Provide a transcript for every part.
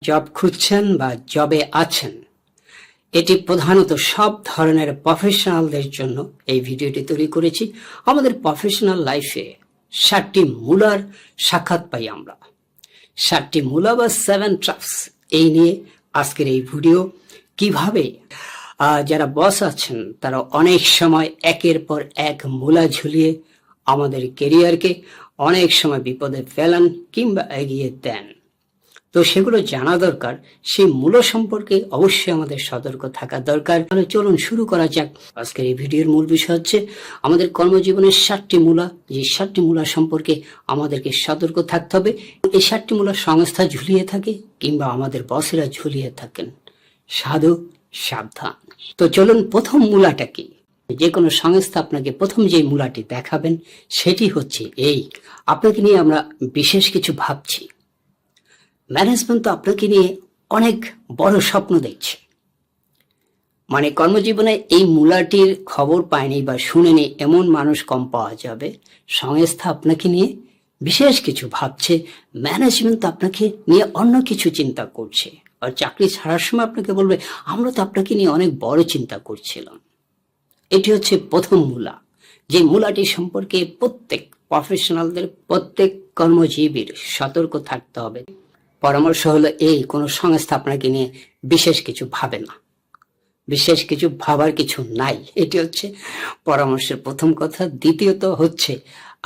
Job খুঁজছেন বা জবে আছেন, এটি প্রধানত সব ধরনের প্রফেশনালদের জন্য এই ভিডিওটি তৈরি করেছি। আমাদের প্রফেশনাল লাইফে 7টি মূলার সাক্ষাৎ পাই আমরা। 7টি মূলা বা 7 ট্রাপস, এই নিয়ে আজকের এই ভিডিও। কিভাবে যারা বস আছেন তারা অনেক সময় একের পর এক মূলা ঝুলিয়ে আমাদের কেরিয়ারকে অনেক সময় বিপদে ফেলান কিংবা এগিয়ে দেন। তো সেগুলো জানা দরকার। সেই মূল সম্পর্কে অবশ্যই আমাদের সতর্ক থাকা দরকার। তাহলে চলুন শুরু করা যাক। আজকের এই ভিডিওর মূল বিষয় হচ্ছে আমাদের কর্মজীবনের 7টি মূলা। যে 7টি মূলা সম্পর্কে আমাদেরকে সতর্ক থাকতে হবে। এই 7টি মূলা সংস্থা ঝুলিয়ে থাকে কিংবা আমাদের বসেরা ঝুলিয়ে থাকেন, সাধু সাবধান। তো চলুন, প্রথম মূলাটা কি? যে কোনো সংস্থা আপনাকে প্রথম যে মূলাটি দেখাবেন সেটি হচ্ছে এই, আপনাকে নিয়ে আমরা বিশেষ কিছু ভাবছি। ম্যানেজমেন্ট তো আপনাকে নিয়ে অনেক বড় স্বপ্ন দেখছে। মানে কর্মজীবনে এই মূলাটির খবর পায়নি বা শুনেনি এমন মানুষ কম পাওয়া যাবে। সংস্থা আপনাকে নিয়ে বিশেষ কিছু ভাবছে, ম্যানেজমেন্ট তো আপনাকে নিয়ে অন্য কিছু চিন্তা করছে। আর চাকরি ছাড়ার সময় আপনাকে বলবে, আমরা তো আপনাকে নিয়ে অনেক বড় চিন্তা করছিলাম। এটি হচ্ছে প্রথম মূলা। যে মূলাটি সম্পর্কে প্রত্যেক প্রফেশনালদের, প্রত্যেক কর্মজীবীর সতর্ক থাকতে হবে। পরামর্শ হলো এই, কোনো সংস্থা আপনাকে নিয়ে বিশেষ কিছু ভাবে না, বিশেষ কিছু ভাবার কিছু নাই। এটি হচ্ছে পরামর্শের প্রথম কথা। দ্বিতীয়ত হচ্ছে,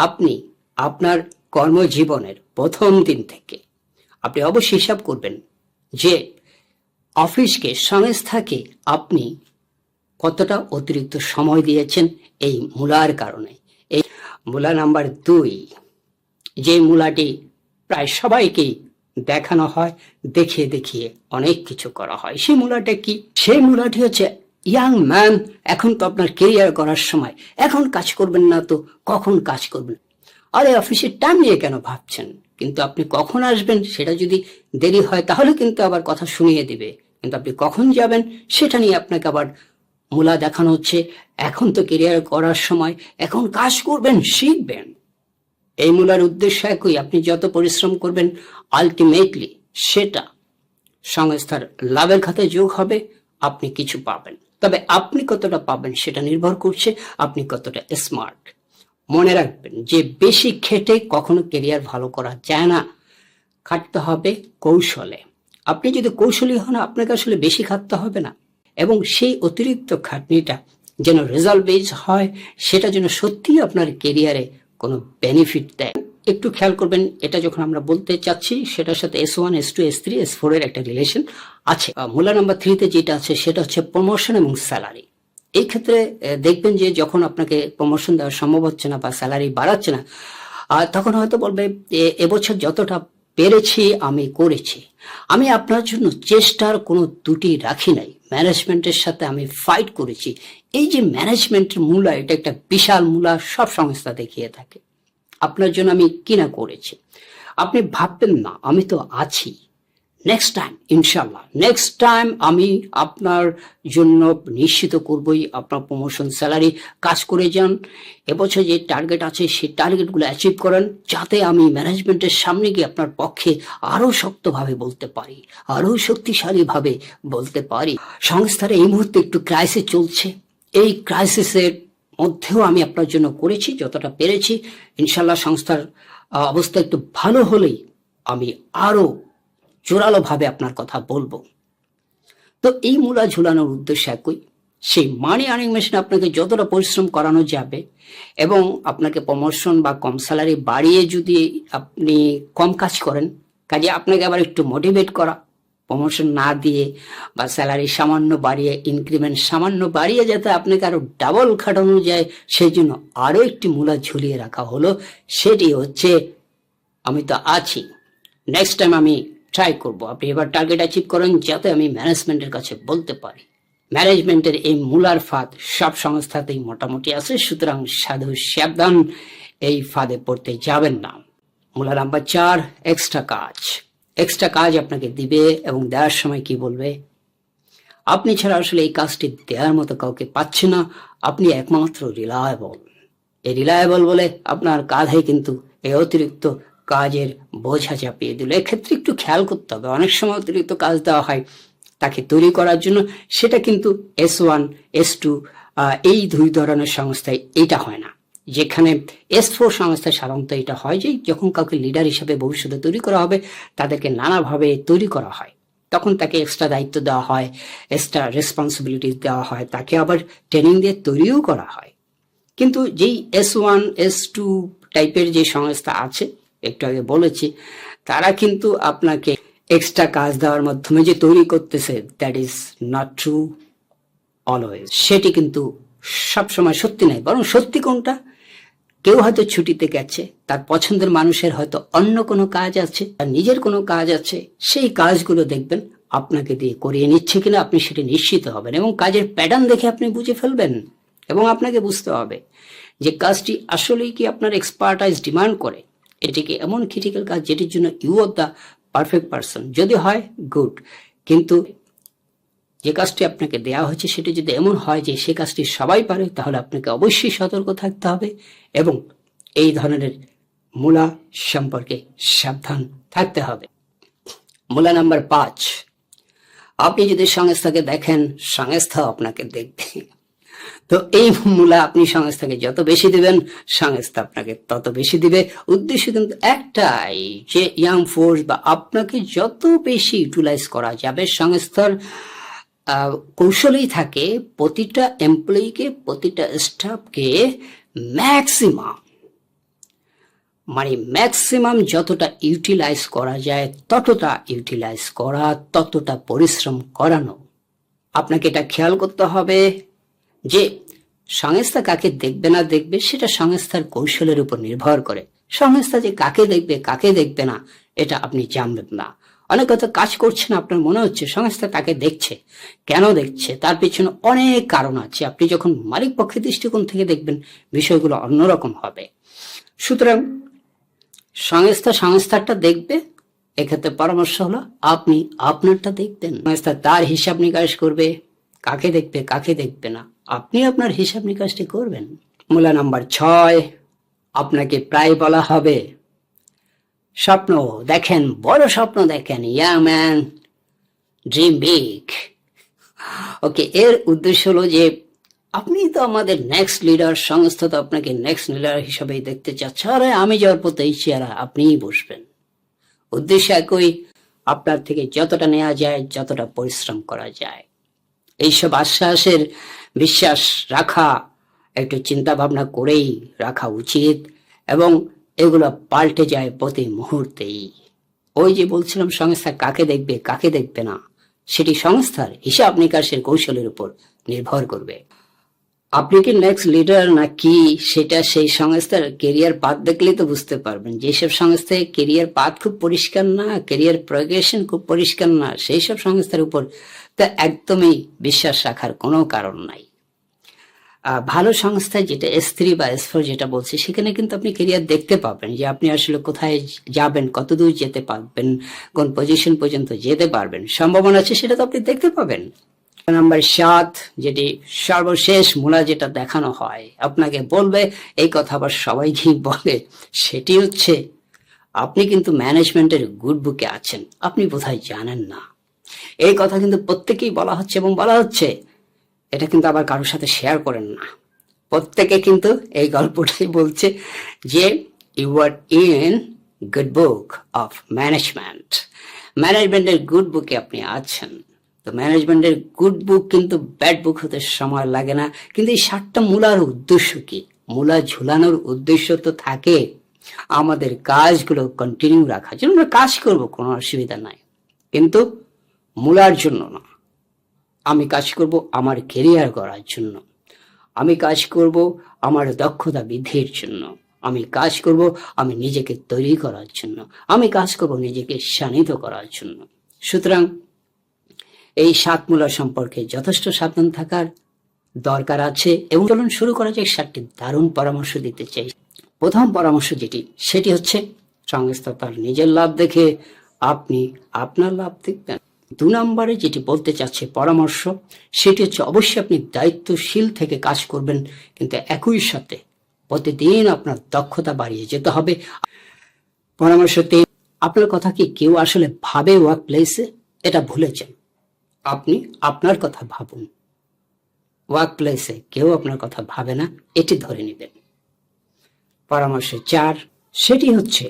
আপনি আপনার কর্মজীবনের প্রথম দিন থেকে আপনি অবশ্যই হিসাব করবেন যে অফিসকে, সংস্থাকে আপনি কতটা অতিরিক্ত সময় দিয়েছেন এই মূলার কারণে। এই মূলা নাম্বার 2, যে মূলাটি প্রায় সবাইকেই দেখানো হয়, দেখিয়ে দেখিয়ে অনেক কিছু করা হয়। সেই মূলাটা কি? সেই মূলাটি হচ্ছে, ইয়াং ম্যান, এখন তো আপনার কেরিয়ার করার সময়, এখন কাজ করবেন না তো কখন কাজ করবেন? আরে অফিসের টাইম নিয়ে কেন ভাবছেন? কিন্তু আপনি কখন আসবেন সেটা যদি দেরি হয় তাহলে কিন্তু আবার কথা শুনিয়ে দিবে। কিন্তু আপনি কখন যাবেন সেটা নিয়ে আপনাকে আবার মূলা দেখানো হচ্ছে। এখন তো কেরিয়ার করার সময়, এখন কাজ করবেন, শিখবেন। এই মূলার উদ্দেশ্য একই, আপনি যত পরিশ্রম করবেন আলটিমেটলি সেটা সংস্থার লাভের খাতায় যোগ হবে, আপনি কিছু পাবেন। তবে আপনি কতটা পাবেন সেটা নির্ভর করছে আপনি কতটা স্মার্ট। মনে রাখবেন যে বেশি খেটে কখনো কেরিয়ার ভালো করা যায় না, খাটতে হবে কৌশলে। আপনি যদি কৌশলী হন, আপনাকে আসলে বেশি খাটতে হবে না, এবং সেই অতিরিক্ত খাটনিটা যেন রেজাল্ট বেস হয়, সেটা যেন সত্যিই আপনার কেরিয়ারে কোনো বেনিফিট দেয়। একটু খেয়াল করবেন, এটা যখন আমরা বলতে চাচ্ছি সেটার সাথে S1, S2, S3, S4 এর একটা রিলেশন আছে। মূলা নাম্বার 3তে যেটা আছে সেটা হচ্ছে প্রমোশন এবং স্যালারি। এই ক্ষেত্রে দেখবেন যে যখন আপনাকে প্রমোশন দেওয়া সম্ভব হচ্ছে না বা স্যালারি বাড়াচ্ছে না, তখন হয়তো বলবে, এবছর যতটা পেরেছি আমি করেছি, আমি আপনার জন্য চেষ্টার কোনো ত্রুটি রাখি নাই, ম্যানেজমেন্টের সাথে আমি ফাইট করেছি। এই যে ম্যানেজমেন্টের মূলা, এটা একটা বিশাল মূলা, সব সংস্থা দেখিয়ে থাকে। আপনার জন্য আমি কি না করেছি। আপনি ভাববেন না আমি তো আছি, নেক্সট টাইম ইনশাল্লাহ, নেক্সট টাইম আমি আপনার জন্য নিশ্চিত করবই আপনার প্রমোশন, স্যালারি। কাজ করে যান, এবছর যে টার্গেট আছে সেই টার্গেটগুলো অ্যাচিভ করেন, যাতে আমি ম্যানেজমেন্টের সামনে গিয়ে আপনার পক্ষে আরো শক্তভাবে বলতে পারি, আরো শক্তিশালীভাবে বলতে পারি। সংস্থার এই মুহূর্তে একটু ক্রাইসিস চলছে, এই ক্রাইসিসের মধ্যেও আমি আপনার জন্য করেছি যতটা পেরেছি। ইনশাল্লাহ সংস্থার অবস্থা একটু ভালো হলেই আমি আরো জোরালো ভাবে আপনার কথা বলবো। তো এই মূলা ঝুলানোর উদ্দেশ্য একই, সেই মানি আর্নিং মেশিন আপনাকে যতটা পরিশ্রম করানো যাবে এবং আপনাকে প্রমোশন বা কম স্যালারি বাড়িয়ে যদি আপনি কম কাজ করেন, কাজে আপনাকে আবার একটু মোটিভেট করা, প্রমোশন না দিয়ে বা স্যালারি সামান্য বাড়িয়ে, ইনক্রিমেন্ট সামান্য বাড়িয়ে যাতে আপনাকে আরো ডাবল খাটানো যায়, সেই জন্য আরো একটি মূলা ঝুলিয়ে রাখা হলো। সেটি হচ্ছে, আমি তো আছি, নেক্সট টাইম আমি ট্রাই করব। আপনি এবার টার্গেট অ্যাচিভ করেন যাতে আমি ম্যানেজমেন্টের কাছে বলতে পারি। ম্যানেজমেন্টের এই মূলার ফাঁদ সব সংস্থাতেই মোটামুটি আছে, সুতরাং সাধু সাবধান, এই ফাঁদে পড়তে যাবেন না। মূলা নাম্বার 4, এক্সট্রা কাজ। এক্সট্রা কাজ আপনাকে দিবে এবং দেওয়ার সময় কি বলবে, আপনি ছাড়া আসলে এই কাজটি দেওয়ার মতো কাউকে পাচ্ছে না, আপনি একমাত্র রিলায়েবল। এই রিলায়েবল বলে আপনার কাঁধে কিন্তু এই অতিরিক্ত কাজের বোঝা চাপিয়ে দিল। এক্ষেত্রে একটু খেয়াল করতে হবে, অনেক সময় অতিরিক্ত কাজ দেওয়া হয় তাকে তৈরি করার জন্য, সেটা কিন্তু S1 S2 এই দুই ধরনের সংস্থায় এটা হয় না। যেখানে S4 সংস্থায় সাধারণত এটা হয় যে যখন কাউকে লিডার হিসেবে ভবিষ্যতে তৈরি করা হবে তাদেরকে নানাভাবে তৈরি করা হয়, তখন তাকে এক্সট্রা দায়িত্ব দেওয়া হয়, এক্সট্রা রেসপন্সিবিলিটিস দেওয়া হয়, তাকে আবার ট্রেনিং দিয়ে তৈরিও করা হয়। কিন্তু যেই S1 S2 টাইপের যে সংস্থা আছে, একটু আগে বলেছি, তারা কিন্তু আপনাকে এক্সট্রা কাজ দেওয়ার মাধ্যমে যে তৈরি করতেছে, that is not true always. সেটি কিন্তু সবসময় সত্যি নয়, বরং সত্যি কোনটা, কেউ হয়তো ছুটিতে গেছে, তার পছন্দের মানুষের হয়তো অন্য কোনো কাজ আছে, তার নিজের কোনো কাজ আছে, সেই কাজগুলো দেখবেন আপনাকে দিয়ে করিয়ে নিচ্ছে কিনা আপনি সেটা নিশ্চিত হবেন, এবং কাজের প্যাটার্ন দেখে আপনি বুঝে ফেলবেন। এবং আপনাকে বুঝতে হবে যে কাজটি আসলেই কি আপনার এক্সপার্টাইজ ডিমান্ড করে, এটি কি এমন ক্রিটিক্যাল কাজ যেটির জন্য you are the perfect person. যদি হয় গুড, কিন্তু যে কাজটি আপনাকে দেওয়া হয়েছে সেটি যদি এমন হয় যে সে কাজটি সবাই পারে, তাহলে আপনাকে অবশ্যই সতর্ক থাকতে হবে এবং এই ধরনের মূলা সম্পর্কে সাবধান থাকতে হবে। মূলা নাম্বার 5, আপনি যদি সংস্থাকে দেখেন, সংস্থা আপনাকে দেখবে। তো এই মূলা আপনি সংস্থাকে যত বেশি দিবেন, সংস্থা আপনাকে তত বেশি দিবে। উদ্দেশ্য কিন্তু একটাই, যে ইয়াং ফোর্স বা আপনাকে যত বেশি ইউটিলাইজ করা যাবে। সংস্থার কৌশলেই থাকে প্রতিটা এমপ্লয়িকে, প্রতিটা স্টাফকে ম্যাক্সিমাম যতটা ইউটিলাইজ করা যায় ততটা ইউটিলাইজ করা, ততটা পরিশ্রম করানো। আপনাকে এটা খেয়াল করতে হবে যে সংস্থা কাকে দেখবে না দেখবে সেটা সংস্থার কৌশলের উপর নির্ভর করে। সংস্থা যে কাকে দেখবে কাকে দেখবে না এটা আপনি জানবেন না। অনেক হয়তো কাজ করছেন, আপনার মনে হচ্ছে সংস্থা তাকে দেখছে। কেন দেখছে? তার পিছনে অনেক কারণ আছে। আপনি যখন মালিক পক্ষের দৃষ্টিকোণ থেকে দেখবেন বিষয়গুলো অন্যরকম হবে। সুতরাং সংস্থাটা দেখবে, এক্ষেত্রে পরামর্শ হলো আপনি আপনারটা দেখবেন। সংস্থা তার হিসাব নিকাশ করবে, কাকে দেখবে কাকে দেখবে না, আপনি আপনার হিসাব নিকাশটি করবেন। মূলা নাম্বার 6, আপনাকে প্রায় বলা হবে স্বপ্ন দেখেন, বড় স্বপ্ন দেখেন, ইয়াং ম্যান ড্রিম বিগ। ওকে, এর উদ্দেশ্য হলো যে আপনি তো আমাদের নেক্সট লিডার, সংস্থা তো আপনাকে নেক্সট লিডার হিসেবেই দেখতে চাচ্ছে। আরে আমি যাওয়ার পর এই চেয়ারা আপনিই বসবেন। উদ্দেশ্য একই, আপনার থেকে যতটা নেওয়া যায়, যতটা পরিশ্রম করা যায়। এইসব আশ্বাসের বিশ্বাস রাখা একটু চিন্তা ভাবনা করেই রাখা উচিত, এবং এগুলো পাল্টে যায় প্রতি মুহূর্তেই। ওই যে বলছিলাম সংস্থা কাকে দেখবে কাকে দেখবে না, সেটি সংস্থার হিসাব নিকাশের কৌশলের উপর নির্ভর করবে। আপনি কি নেক্সট লিডার না কি সেটা সেই সংস্থার কেরিয়ার পাথ দেখলেই তো বুঝতে পারবেন। যেসব সংস্থায় কেরিয়ার পাথ খুব পরিষ্কার না, কেরিয়ার প্রোগ্রেশন খুব পরিষ্কার না, সেই সব সংস্থার উপর তা একদমই বিশ্বাস রাখার কোনো কারণ নাই। ভালো সংস্থায় যেটা S3 বা S4 যেটা বলছি, সেখানে কিন্তু আপনি কেরিয়ার দেখতে পাবেন যে আপনি আসলে কোথায় যাবেন, কতদূর যেতে পারবেন, কোন পজিশন পর্যন্ত যেতে পারবেন, সম্ভাবনা আছে সেটা তো আপনি দেখতে পাবেন। নাম্বার 7, যেটি সর্বশেষ মূলা যেটা দেখানো হয়, আপনাকে বলবে, এই কথা আবার সবাইকেই বলে, সেটি হচ্ছে আপনি কিন্তু ম্যানেজমেন্টের গুড বুকে আছেন, আপনি বোধহয় জানেন না। এই কথা কিন্তু প্রত্যেকেই বলা হচ্ছে, এবং বলা হচ্ছে এটা কিন্তু আবার কারোর সাথে শেয়ার করেন না। প্রত্যেকে কিন্তু এই গল্পটাই বলছে যে you are in good book of ম্যানেজমেন্টের গুড বুকে আপনি আছেন। তো ম্যানেজমেন্টের গুড বুক কিন্তু ব্যাড বুক হতে সময় লাগে না। কিন্তু এই 7টা মূলার উদ্দেশ্য কি? মূলা ঝুলানোর উদ্দেশ্য তো থাকে আমাদের কাজগুলো কন্টিনিউ রাখার জন্য। আমরা কাজ করবো, কোনো অসুবিধা নাই, কিন্তু মূলার জন্য না। আমি কাজ করব আমার কেরিয়ার করার জন্য, আমি কাজ করব আমার দক্ষতা বৃদ্ধির জন্য, আমি কাজ করব আমি নিজেকে তৈরি করার জন্য, আমি কাজ করব নিজেকে শানিত করার জন্য। সুতরাং এই 7 মূলা সম্পর্কে যথেষ্ট সাবধান থাকার দরকার আছে। এবং চলুন শুরু করা যাক। 7টি দারুণ পরামর্শ দিতে চাই। প্রথম পরামর্শ যেটি, সেটি হচ্ছে সংস্থা তার নিজের লাভ দেখে আপনি আপনার লাভ দেখবেন। 2 নম্বরে যেটি বলতে চাচ্ছে পরামর্শ, সেটি হচ্ছে অবশ্যই আপনি দায়িত্বশীল থেকে কাজ করবেন, কিন্তু একই সাথে প্রতিদিন আপনার দক্ষতা বাড়িয়ে যেতে হবে। পরামর্শ 3, আপনার কথা কি কেউ আসলে ভাবে ওয়ার্ক প্লেসে? এটা ভুলেছেন। আপনি আপনার কথা ভাবুন। ওয়ার্ক প্লেসে কেউ আপনার কথা ভাবে না, এটি ধরে নেবেন। পরামর্শ 4, সেটি হচ্ছে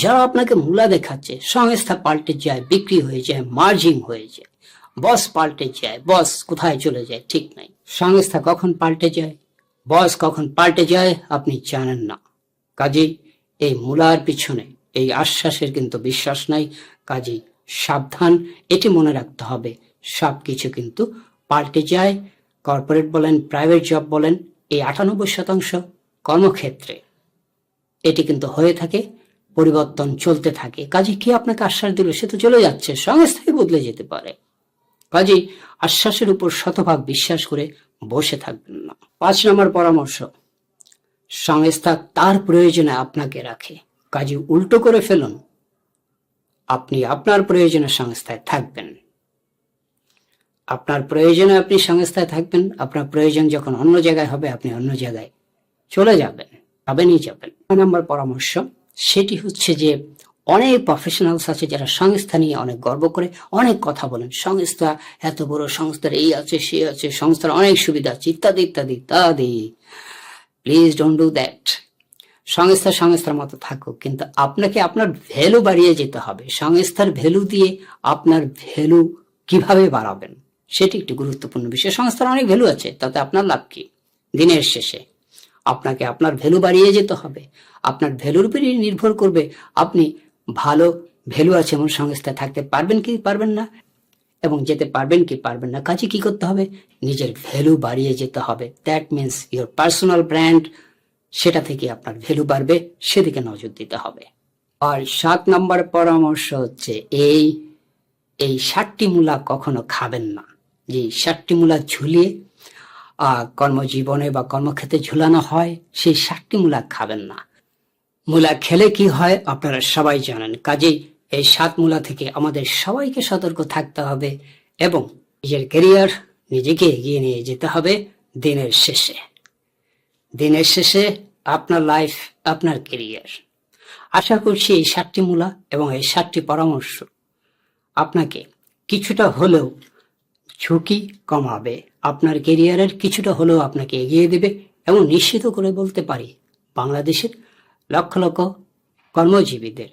যারা আপনাকে মূলা দেখাচ্ছে, সংস্থা পাল্টে যায়, বিক্রি হয়ে যায়, মার্জিং হয়ে যায়, বস পাল্টে যায়, বস কোথায় চলে যায় ঠিক নাই। সংস্থা কখন পাল্টে যায়, বস কখন পাল্টে যায় আপনি জানেন না। কাজেই এই মূলার পিছনে এই আশ্বাসের কিন্তু বিশ্বাস নাই। কাজেই সাবধান, এটি মনে রাখতে হবে সবকিছু কিন্তু পাল্টে যায়। কর্পোরেট বলেন, প্রাইভেট জব বলেন, এই 98% কর্মক্ষেত্রে এটি কিন্তু হয়ে থাকে, পরিবর্তন চলতে থাকে। কাজে কি আপনাকে আশ্বাস দিল, সে তো চলে যাচ্ছে, সংস্থাই বদলে যেতে পারে। কাজেই আশ্বাসের উপর শতভাগ বিশ্বাস করে বসে থাকবেন না। 5 নম্বর পরামর্শ, সংস্থা তার প্রয়োজনে আপনাকে রাখে, কাজে উল্টো করে ফেলুন। আপনি আপনার প্রয়োজনে সংস্থায় থাকবেন, আপনার প্রয়োজনে আপনি সংস্থায় থাকবেন। আপনার প্রয়োজন যখন অন্য জায়গায় হবে, আপনি অন্য জায়গায় চলে যাবেন, যাবেনই যাবেন। 9 নম্বর পরামর্শ, সেটি হচ্ছে যে অনেক প্রফেশনালস আছে যারা সংস্থা নিয়ে অনেক গর্ব করে, অনেক কথা বলেন, সংস্থা এত বড়, সংস্থার এই আছে সে আছে, সংস্থার অনেক সুবিধা আছে, ইত্যাদি ইত্যাদি ইত্যাদি। Please don't do that. সংস্থা সংস্থার মতো থাকুক, কিন্তু আপনাকে আপনার ভ্যালু বাড়িয়ে যেতে হবে। সংস্থার ভ্যালু দিয়ে আপনার ভ্যালু কিভাবে বাড়াবেন সেটি একটি গুরুত্বপূর্ণ বিষয়। সংস্থার অনেক ভ্যালু আছে, তাতে আপনার লাভ কি? দিনের শেষে আপনাকে আপনার ভ্যালু বাড়িয়ে যেতে হবে। আপনার ভ্যালুর উপরই নির্ভর করবে আপনি ভালো ভ্যালু আছে এমন সংস্থায় থাকতে পারবেন কি পারবেন না, এবং যেতে পারবেন কি পারবেন না। কাজে কি করতে হবে? নিজের ভ্যালু বাড়িয়ে যেতে হবে। That means your personal brand, সেটা থেকে আপনার ভ্যালু বাড়বে, সেদিকে নজর দিতে হবে। আর 7 নম্বর পরামর্শ হচ্ছে এই 7টি মূলা কখনো খাবেন না। যে 7টি মূলা ঝুলিয়ে কর্মজীবনে বা কর্মক্ষেত্রে ঝুলানো হয়, সেই 7টি মূলা খাবেন না। মূলা খেলে কি হয় আপনারা সবাই জানেন। কাজেই এই 7 মূলা থেকে আমাদের সবাইকে সতর্ক থাকতে হবে এবং নিজের ক্যারিয়ার নিজেকে এগিয়ে নিয়ে যেতে হবে। দিনের শেষে আপনার লাইফ, আপনার ক্যারিয়ার। আশা করছি এই 7টি মূলা এবং এই 7টি পরামর্শ আপনাকে কিছুটা হলেও ঝুঁকি কমাবে, আপনার ক্যারিয়ারের কিছুটা হলেও আপনাকে এগিয়ে দেবে। এবং নিশ্চিত করে বলতে পারি, বাংলাদেশের লক্ষ লক্ষ কর্মজীবীদের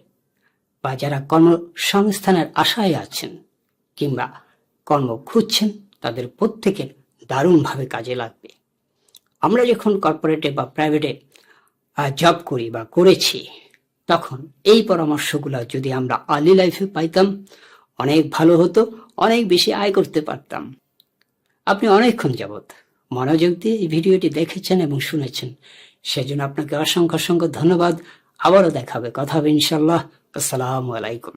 বা যারা কর্মসংস্থানের আশায় আছেন কিংবা কর্ম খুঁজছেন, তাদের প্রত্যেকের দারুণভাবে কাজে লাগবে। আমরা যখন কর্পোরেটে বা প্রাইভেটে জব করি বা করেছি, তখন এই পরামর্শগুলো যদি আমরা আর্লি লাইফে পাইতাম, অনেক ভালো হতো, অনেক বেশি আয় করতে পারতাম। আপনি অনেকক্ষণ যাবৎ মনোযোগ দিয়ে এই ভিডিওটি দেখেছেন এবং শুনেছেন, সেজন্য আপনাকে অসংখ্য অসংখ্য ধন্যবাদ। আবারও কথা হবে ইনশাল্লাহ। আসসালামু আলাইকুম।